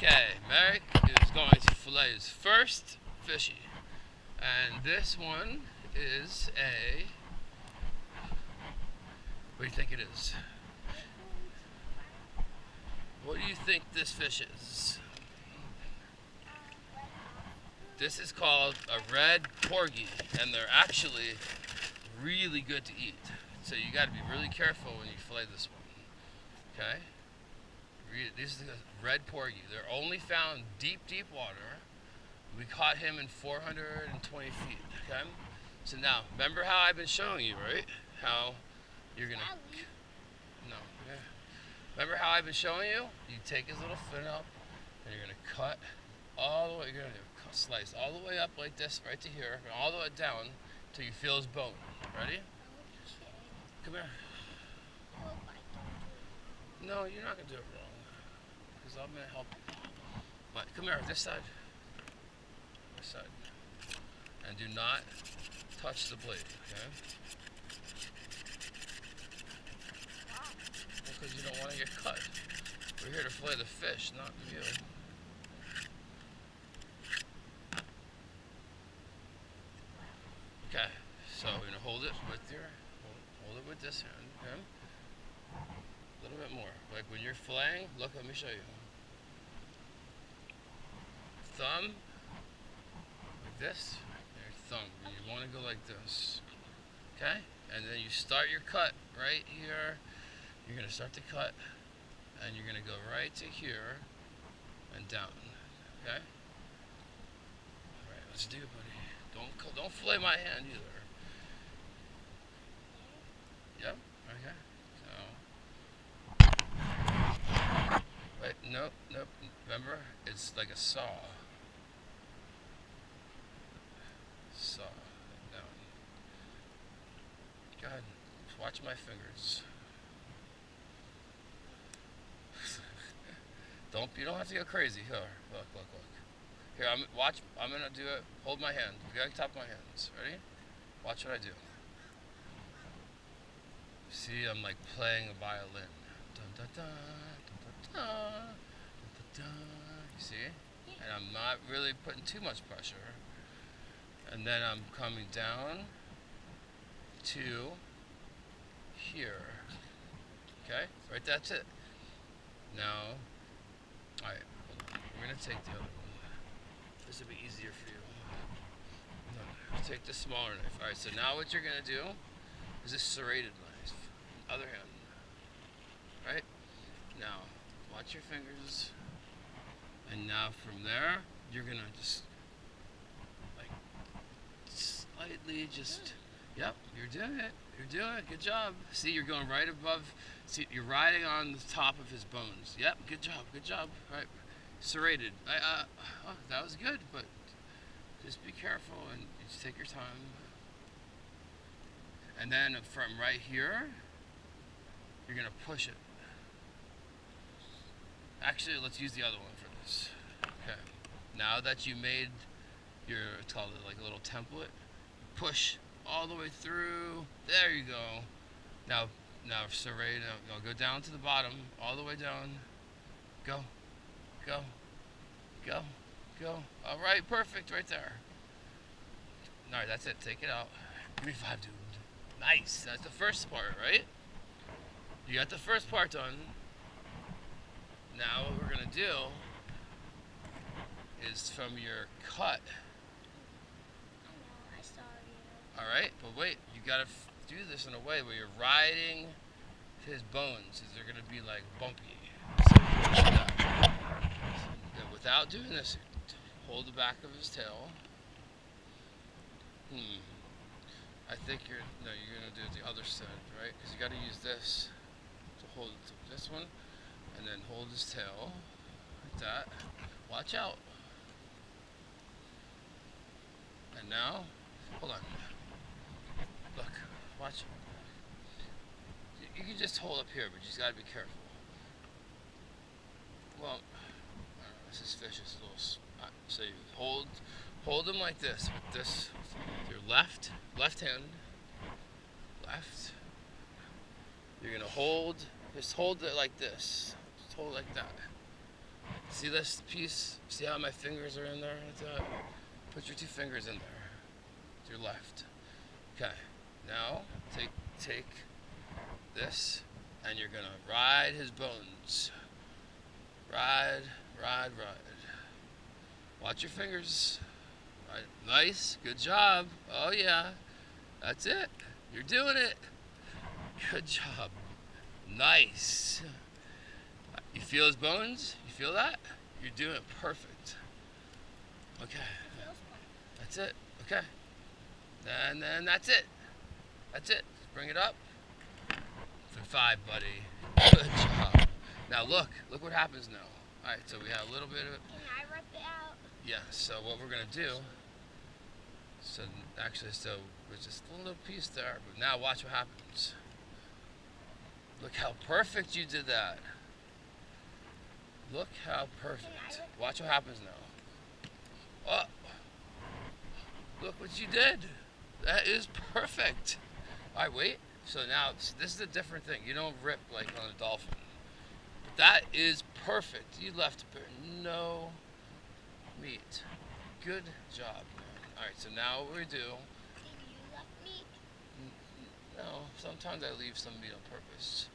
Okay, Merrick is going to fillet his first fishy. And this one is a... What do you think it is? What do you think this fish is? This is called a red porgy, and they're actually really good to eat. So you got to be really careful when you fillet this one. Okay? These are the red porgy. They're only found deep, deep water. We caught him in 420 feet. Okay? So now, remember how I've been showing you, right? How you're gonna... No. Yeah. Remember how I've been showing you? You take his little fin up, and you're gonna cut all the way. You're gonna slice all the way up like this, right to here, and all the way down till you feel his bone. Ready? Come here. No, you're not gonna do it wrong, because I'm gonna help you. But come here, this side. This side. And do not touch the blade, okay? Because you don't want to get cut. We're here to fillet the fish, not you. Okay, so we're gonna hold it with hold it with this hand, okay? A little bit more. Like when you're filleting, look, let me show you. Thumb, like this, and your thumb. And you want to go like this, okay? And then you start your cut right here. You're gonna start to cut, and you're gonna go right to here and down, okay? All right, let's do it, buddy. Don't fillet my hand either. Yep. Okay. So. Wait. Nope. Remember, it's like a saw. Saw. Down. Go ahead. Watch my fingers. You don't have to go crazy. Here, look. Here, I'm gonna do it. Hold my hand. You gotta top my hands. Ready? Watch what I do. See, I'm like playing a violin. Dun, dun, dun, dun, dun, dun, dun, dun. You see? And I'm not really putting too much pressure. And then I'm coming down to here. Okay? Right, that's it. Now, alright, we're gonna take the other one. This will be easier for you. No, take the smaller knife. Alright, so now what you're gonna do is this serrated knife. Other hand. Right? Now, watch your fingers. And now from there, you're gonna just like slightly just, yep, you're doing it. You're doing it. Good job. See, you're going right above. See, you're riding on the top of his bones. Yep, good job. Right, serrated. Oh, that was good, but just be careful and just take your time. And then from right here, you're gonna push it. Actually, let's use the other one for this. Okay. Now that you made your, it's called like a little template, push all the way through. There you go. Now serrate. Now go down to the bottom, all the way down. Go. All right, perfect, right there. All right, that's it. Take it out. Give me 5, dude. Nice. That's the first part, right? You got the first part done. Now what we're gonna do is from your cut. All right, but wait, you gotta do this in a way where you're riding his bones. They're gonna be like bumpy. So without doing this, hold the back of his tail. I think you're gonna do the other side, right? Because you gotta use this to hold this one, and then hold his tail like that. Watch out. And now, hold on. Look, watch. You can just hold up here, but you just gotta be careful. Well, I don't know, this fish is a little. So you hold him like this with this, with your left hand. Left. You're gonna just hold it like this. Just hold it like that. See this piece? See how my fingers are in there? Put your 2 fingers in there. To your left. Okay. Now take this, and you're gonna ride his bones. Ride. Watch your fingers. Right. Nice. Good job. Oh yeah. That's it. You're doing it. Good job. Nice. You feel his bones? You feel that? You're doing it perfect. Okay. That's it. Okay. And then that's it. That's it. Bring it up. For 5, buddy. Good job. Now look what happens now. Alright, so we have a little bit of it. Can I rip it out? Yeah, so what we're gonna do, so there's just a little piece there, but now watch what happens. Look how perfect you did that. Look how perfect. Watch what happens now. Oh, look what you did. That is perfect. Alright, wait. So now, this is a different thing. You don't rip like on a dolphin. But that is perfect. You left no meat. Good job, man. Alright, so now what we do... Did you left meat? No, sometimes I leave some meat on purpose.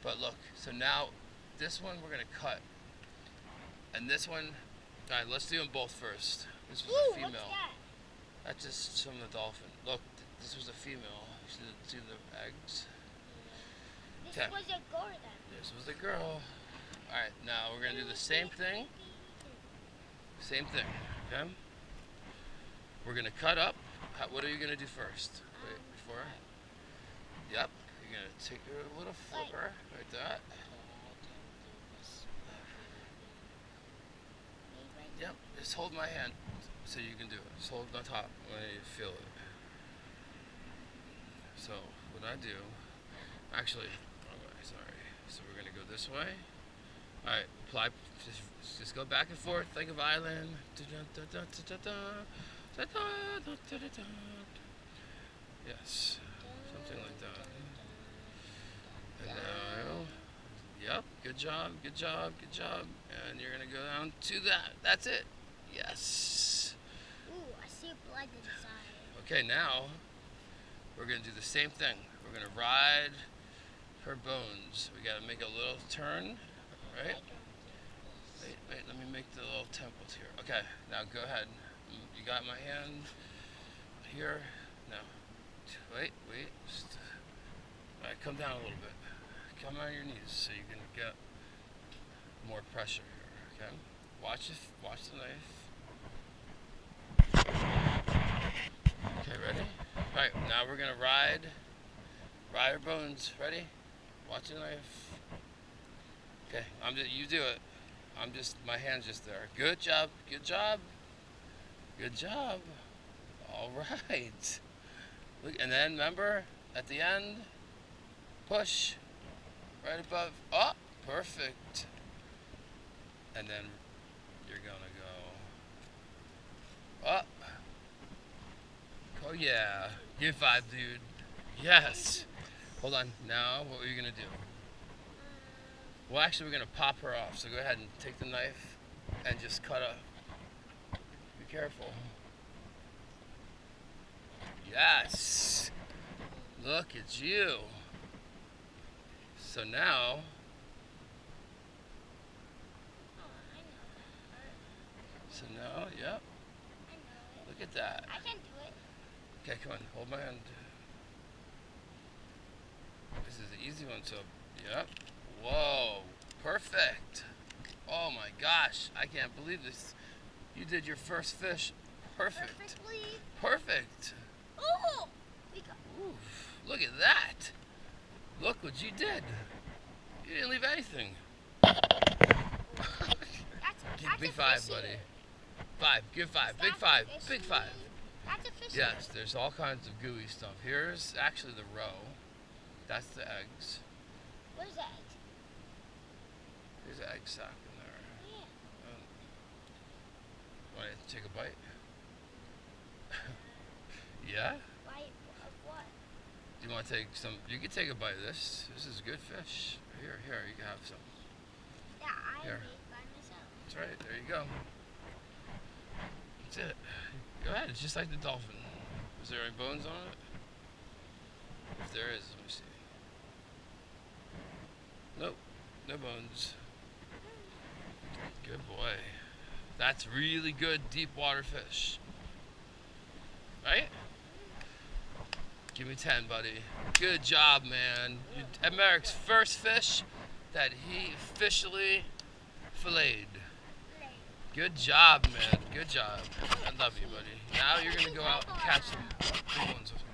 But look, so now, this one we're going to cut. And this one... Alright, let's do them both first. This was a female. What's that? That's just from the dolphin. Look, this was a female. See the eggs? This Okay. was a girl then. This was the girl. Alright, now we're going to do the same thing. Same thing, okay? We're going to cut up. What are you going to do first? Wait, before? Yep. You're going to take a little flipper, like that. Yep, just hold my hand so you can do it. Just hold on top when you feel it. So, what I do, actually, wrong way, sorry. So we're gonna go this way. Alright, apply, just go back and forth like a violin. Yes, something like that. And now, yep, good job. And you're gonna go down to that. That's it. Yes. Ooh, I see blood inside. Okay, now we're gonna do the same thing. We're gonna ride her bones. We gotta make a little turn, right? Wait, let me make the little temples here. Okay, now go ahead. You got my hand here? No. Wait. Alright, come down a little bit. Come on your knees so you can get more pressure here, okay? Watch the knife. Okay, ready? Alright, now we're gonna ride her bones. Ready? Watch the knife. Okay, you do it. My hand's just there. Good job. Alright. Look, and then remember, at the end, push. Right above. Oh, perfect. And then you're gonna go up. Oh yeah. Give 5, dude. Yes. Hold on. Now, what are you gonna do? Well, actually, we're gonna pop her off. So go ahead and take the knife and just cut up. Be careful. Yes. Look at you. So now, yep. Look at that. I can do it. Okay, come on, hold my hand. This is the easy one, so, yep. Whoa, perfect. Oh my gosh, I can't believe this. You did your first fish perfect. Perfect. Oh! Oof, look at that. Look what you did. You didn't leave anything. Give me 5, buddy. 5. Give 5. Big 5. Big 5. That's a fish. Yes, there's all kinds of gooey stuff. Here's actually the roe. That's the eggs. Where's the egg? There's an egg sack in there. Yeah. Want to take a bite? Yeah? Bite of what? Do you want to take some? You can take a bite of this. This is good fish. Here, you can have some. Yeah, I Here. ate by myself. That's right. There you go. That's it. Go ahead. It's just like the dolphin. Is there any bones on it? If there is, let me see. Nope. No bones. Good boy. That's really good deep water fish. Right? Give me 10, buddy. Good job, man. Merrick's first fish that he officially filleted. Good job, man. Good job. I love you, buddy. Now you're going to go out and catch some big ones with me.